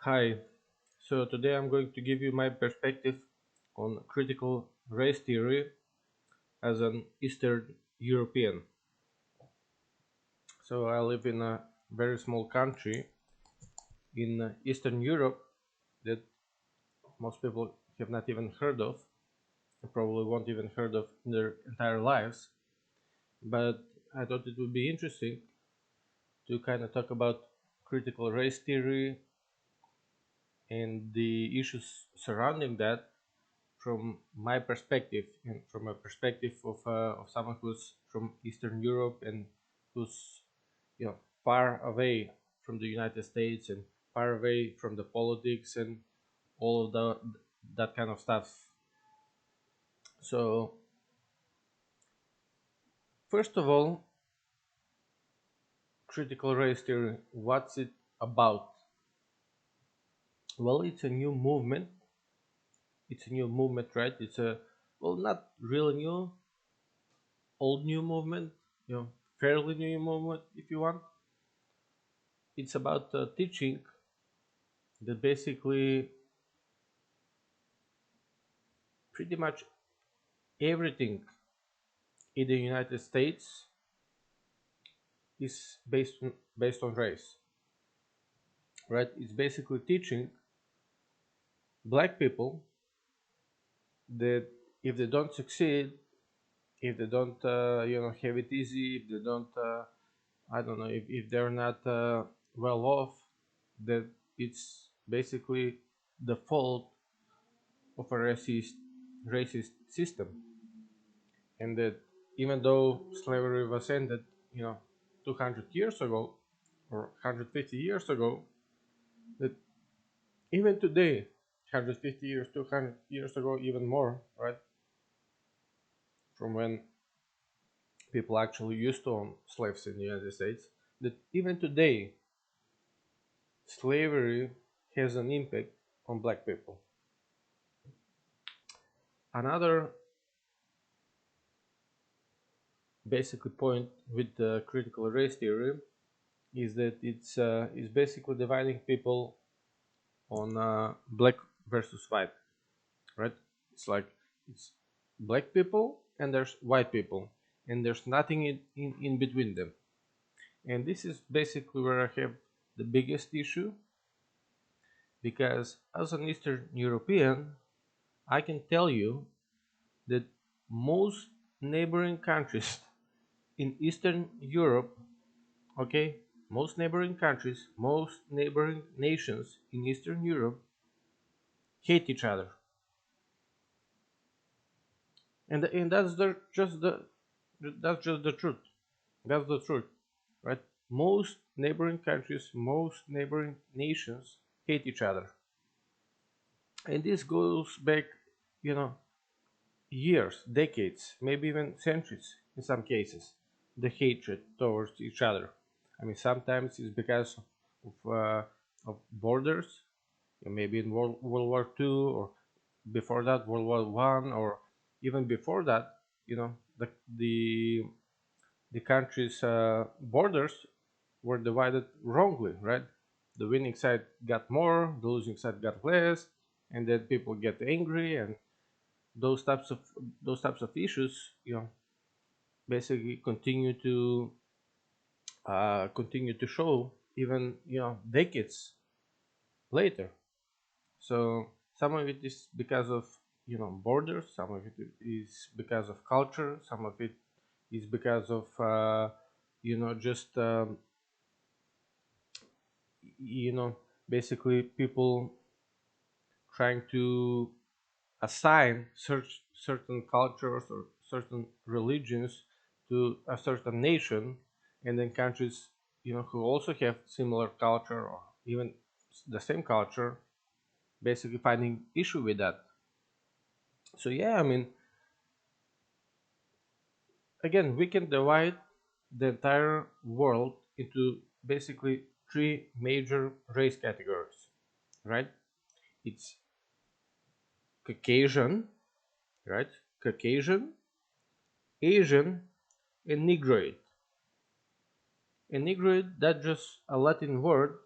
Hi, so today I'm going to give you my perspective on critical race theory as an Eastern European. So I live in a very small country in Eastern Europe that most people have not even heard of, and probably won't even heard of in their entire lives. But I thought it would be interesting to kind of talk about critical race theory and the issues surrounding that from my perspective and from a perspective of someone who's from Eastern Europe and who's far away from the United States and far away from the politics and all of that kind of stuff. So first of all, critical race theory, what's it about? Well, it's a new movement. It's a new movement, right? It's a well, not really new, old new movement, fairly new movement if you want. It's about teaching that basically pretty much everything in the United States is based on race, right? It's basically teaching black people that if they don't succeed, if they don't have it easy, if they don't I don't know, if they're not well off, that it's basically the fault of a racist system, and that even though slavery was ended, 200 years ago or 150 years ago, that even today, 150 years, 200 years ago, even more, right, from when people actually used to own slaves in the United States, that even today, slavery has an impact on black people. Another basically point with the critical race theory is that it's basically dividing people on black versus white, right? It's like it's black people and there's white people, and there's nothing in between them. And this is basically where I have the biggest issue, because as an Eastern European, I can tell you that most neighboring countries in Eastern Europe, okay, most neighboring countries, most neighboring nations in Eastern Europe hate each other. And that's just the truth. That's the truth, right? Most neighboring countries, most neighboring nations hate each other, and this goes back, you know, years, decades, maybe even centuries in some cases. The hatred towards each other. I mean, sometimes it's because of borders, maybe in World War II, or before that World War One, or even before that. The country's borders were divided wrongly, right? The winning side got more, the losing side got less, and then people get angry, and those types of those types of issues, basically continue to show even decades later. So some of it is because of borders, some of it is because of culture, some of it is because of just you know basically people trying to assign certain cultures or certain religions to a certain nation, and then countries who also have similar culture or even the same culture basically finding issue with that. So yeah, I mean, again, we can divide the entire world into basically three major race categories, right? It's Caucasian, right? Caucasian, Asian, and Negroid. And Negroid, that's just a Latin word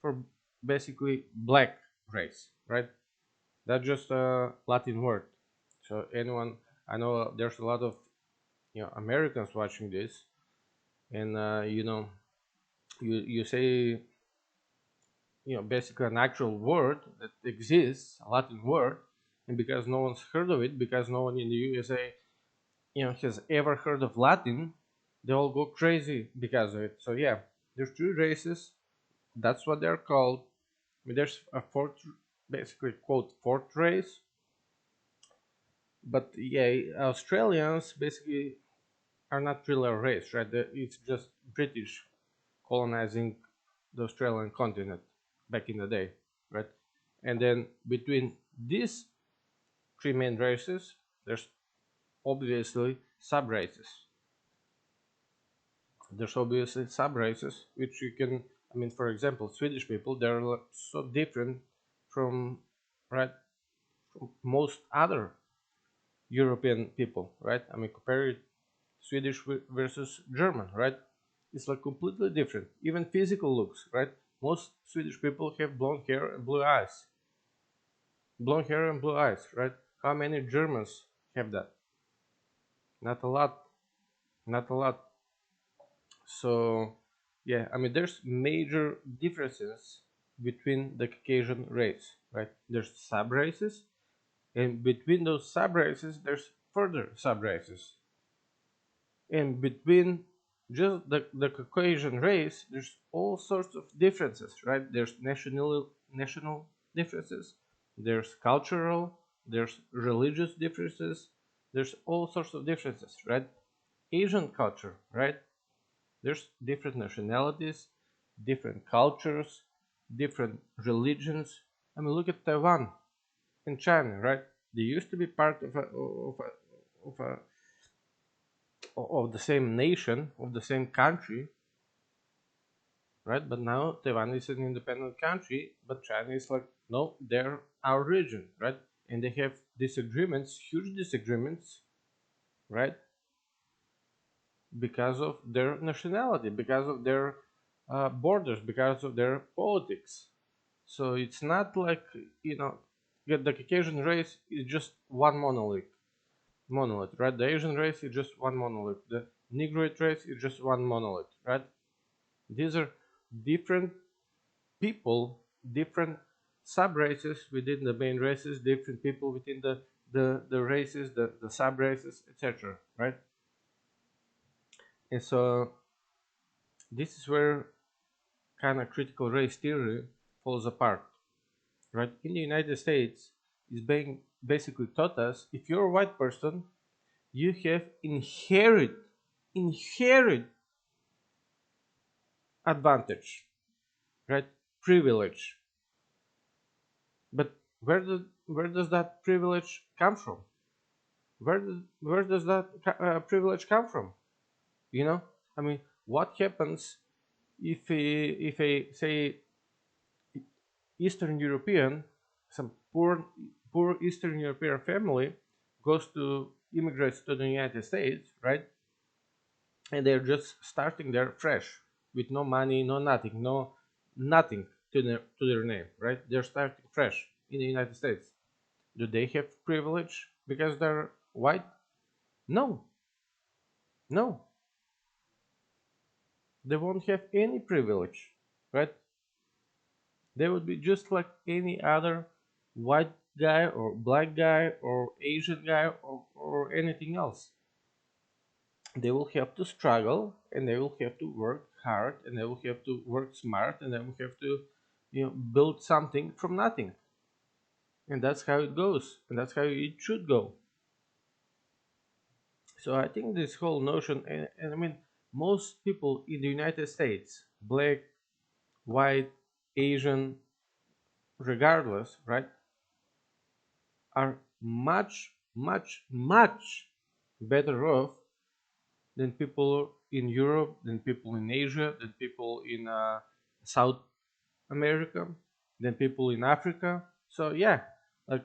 for basically black race, right? That's just a Latin word. So anyone, I know there's a lot of Americans watching this, and you say basically an actual word that exists, a Latin word, and because no one's heard of it, because no one in the USA has ever heard of Latin, they all go crazy because of it. So yeah, there's three races. That's what they're called. I mean, there's a fourth, basically quote fourth race, but yeah, Australians basically are not really a race, right? It's just British colonizing the Australian continent back in the day, right? And then between these three main races, there's obviously sub races. There's obviously sub races which you can, I mean, for example, Swedish people, they're so different from, right, from most other European people, right? I mean, compare it Swedish versus German, right? It's like completely different. Even physical looks, right? Most Swedish people have blonde hair and blue eyes. Blonde hair and blue eyes, right? How many Germans have that? Not a lot. Not a lot. So, yeah, I mean, there's major differences between the Caucasian race, right? There's sub races, and between those sub races, there's further sub races. And between just the Caucasian race, there's all sorts of differences, right? There's national differences, there's cultural, there's religious differences, there's all sorts of differences, right? Asian culture, right? There's different nationalities, different cultures, different religions. I mean, look at Taiwan and China, right? They used to be part of a of the same nation, of the same country, right? But now Taiwan is an independent country, but China is like, no, they're our region, right? And they have disagreements, huge disagreements, right? Because of their nationality, because of their borders, because of their politics. So it's not like, the Caucasian race is just one monolith, right? The Asian race is just one monolith. The Negroid race is just one monolith, right? These are different people, different sub races within the main races, different people within the races, the sub races, etc. Right? And so this is where kind of critical race theory falls apart. Right? In the United States, it's being basically taught us if you're a white person, you have inherit advantage, right? Privilege. But where does that privilege come from? Where does that privilege come from? You know, I mean, what happens if a say Eastern European, some poor Eastern European family goes to immigrates to the United States, right? And they're just starting there fresh with no money, no nothing, no nothing to their name, right? They're starting fresh in the United States. Do they have privilege because they're white? No, no, they won't have any privilege, right? They would be just like any other white guy or black guy or Asian guy or anything else. They will have to struggle and they will have to work hard and they will have to work smart and they will have to build something from nothing. And that's how it goes and that's how it should go. So I think this whole notion, and I mean, most people in the United States, black, white, Asian, regardless, right, are much, much, much better off than people in Europe, than people in Asia, than people in South America, than people in Africa. So yeah, like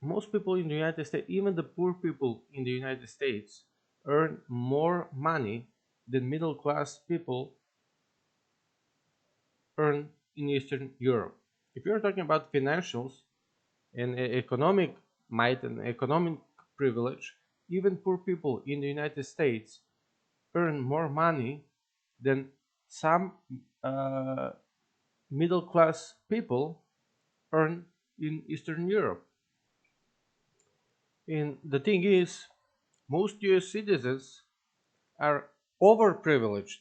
most people in the United States, even the poor people in the United States, earn more money than middle class people earn in Eastern Europe. If you're talking about financials and economic might and economic privilege, even poor people in the United States earn more money than some uh, middle class people earn in Eastern Europe. And the thing is, most US citizens are overprivileged.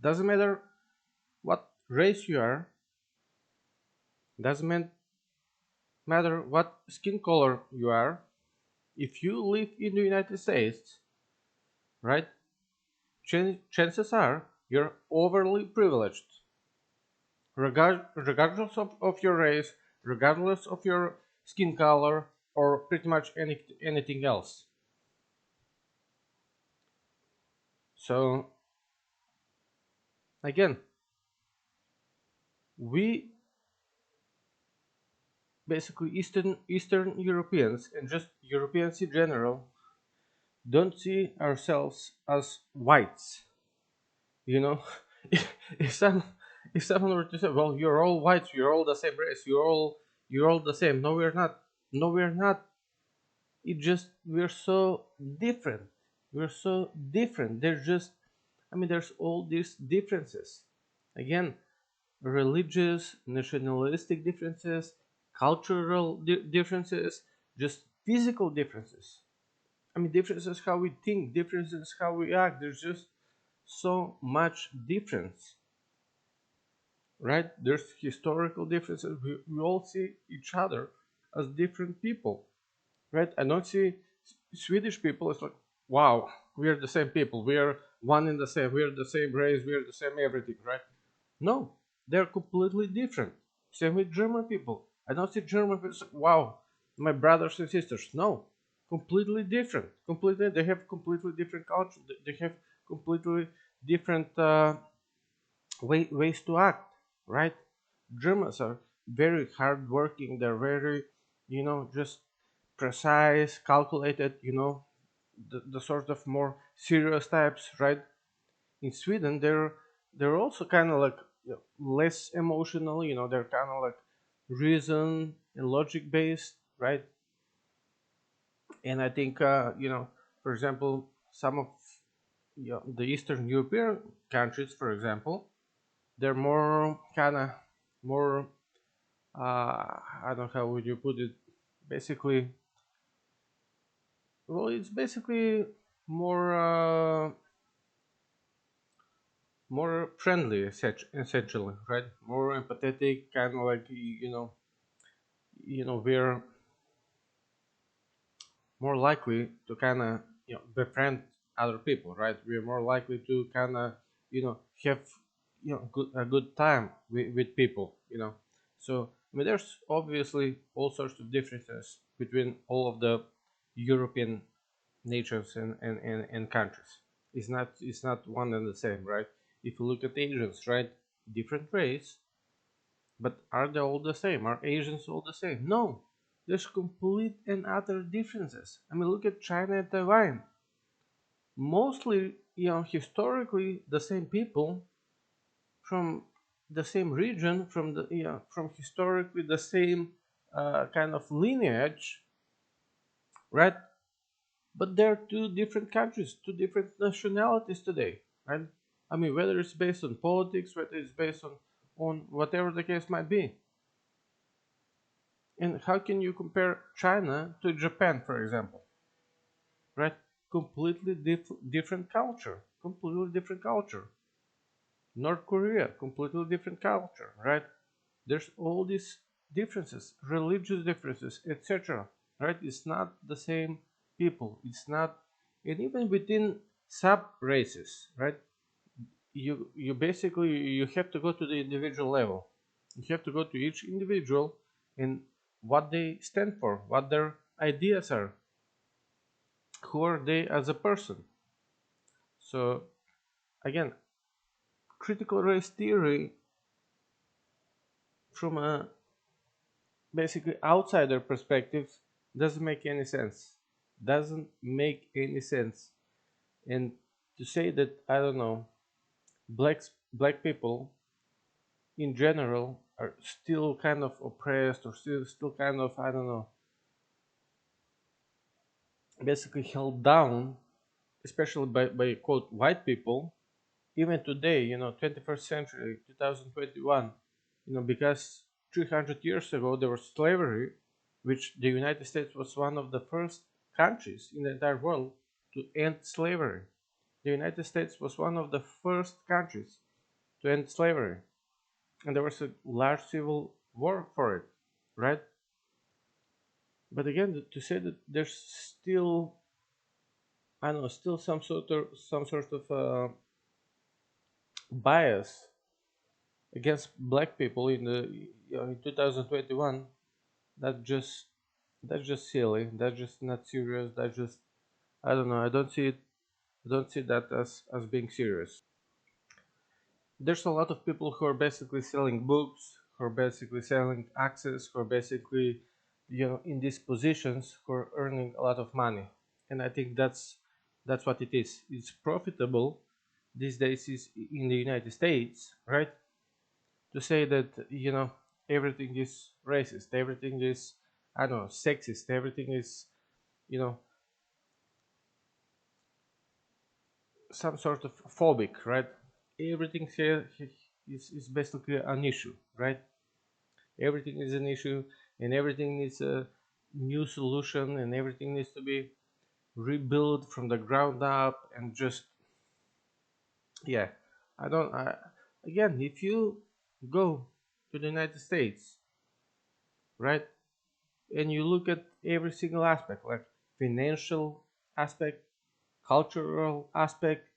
Doesn't matter what race you are, doesn't matter what skin color you are. If you live in the United States, right, chances are you're overly privileged. Regardless of your race, regardless of your skin color, or pretty much anything else. So again, we basically Eastern Europeans and just Europeans in general don't see ourselves as whites. You know, if some if someone were to say, "Well, you're all whites, you're all the same race, you're all the same," no, we're not. No, we're not. It just we're so different. We're so different. There's just, I mean, there's all these differences. Again, religious, nationalistic differences, cultural differences, just physical differences. I mean, differences how we think, differences how we act. There's just so much difference, right? There's historical differences. We all see each other as different people, right? I don't see Swedish people as like, wow, we are the same people. We are one and the same. We are the same race. We are the same everything, right? No, they're completely different. Same with German people. I don't see German people say, wow, my brothers and sisters. No, completely different. Completely, they have completely different culture. They have completely different ways to act, right? Germans are very hardworking. They're very, just precise, calculated. The sort of more serious types, right? In Sweden, they're also kind of like, less emotional. They're kind of like reason and logic based, right? And I think, for example, some of the Eastern European countries, for example, they're more kind of more. I don't know how would you put it. Basically, well, it's basically more. More friendly essentially, right? More empathetic, kind of like, we're more likely to kind of, befriend other people, right? We're more likely to kind of, have, a good time with people, so I mean, there's obviously all sorts of differences between all of the European nations and countries. It's not one and the same, right? If you look at Asians, right, different race, but are they all the same? Are Asians all the same? No, there's complete and utter differences. I mean, look at China and Taiwan. Mostly, historically the same people from the same region, from historically the same kind of lineage, right? But they're two different countries, two different nationalities today, right? I mean, whether it's based on politics, whether it's based on whatever the case might be. And how can you compare China to Japan, for example, right? Completely different culture, completely different culture. North Korea, completely different culture, right? There's all these differences, religious differences, etc. Right? It's not the same people. It's not, and even within sub races, right? You basically you have to go to the individual level. You have to go to each individual and what they stand for, what their ideas are, who are they as a person. So again, critical race theory from a basically outsider perspective doesn't make any sense. Doesn't make any sense. And to say that, I don't know, black people in general are still kind of oppressed, or still kind of, I don't know, basically held down, especially by quote white people. Even today, 21st century, 2021, because 300 years ago there was slavery, which the United States was one of the first countries in the entire world to end slavery. The United States was one of the first countries to end slavery, and there was a large civil war for it, right? But again, to say that there's still, I don't know, still some sort of bias against black people in 2021, that just that's just silly. That's just not serious. That's just, I don't know. I don't see that as being serious. There's a lot of people who are basically selling books, who are basically selling access, who are basically, in these positions, who are earning a lot of money. And I think that's what it is. It's profitable these days is in the United States, right? To say that, everything is racist, everything is, I don't know, sexist, everything is, you know some sort of phobic, right? Everything here is basically an issue, right? Everything is an issue, and everything needs a new solution, and everything needs to be rebuilt from the ground up. And just, yeah, I don't I, again, if you go to the United States, right, and you look at every single aspect, like financial aspect, cultural aspect,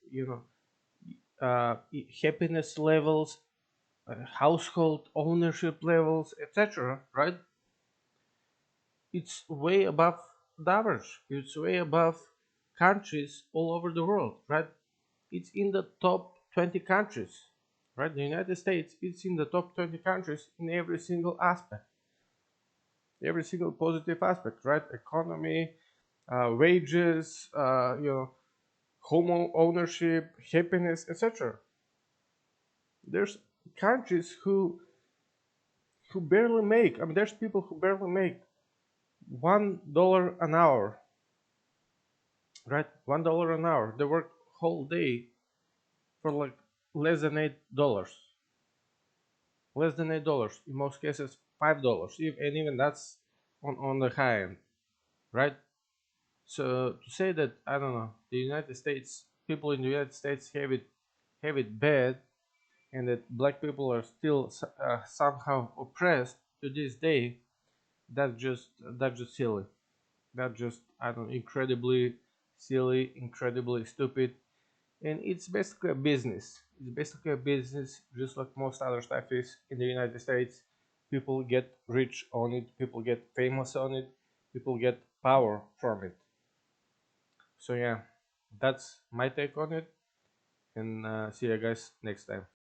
happiness levels, household ownership levels, etc., right? It's way above the average. It's way above countries all over the world, right? It's in the top 20 countries, right? The United States, it's in the top 20 countries in every single aspect, every single positive aspect, right? Economy, wages, home ownership, happiness, etc. There's countries who barely make. I mean, there's people who barely make $1 an hour, right? $1 an hour. They work whole day for like less than $8, less than $8. In most cases, $5, and even that's on the high end, right? So to say that, I don't know, the United States, people in the United States have it bad, and that black people are still somehow oppressed to this day, that's just silly. That's just, I don't know, incredibly silly, incredibly stupid, and it's basically a business. It's basically a business, just like most other stuff is in the United States. People get rich on it. People get famous on it. People get power from it. So yeah, that's my take on it, and see you guys next time.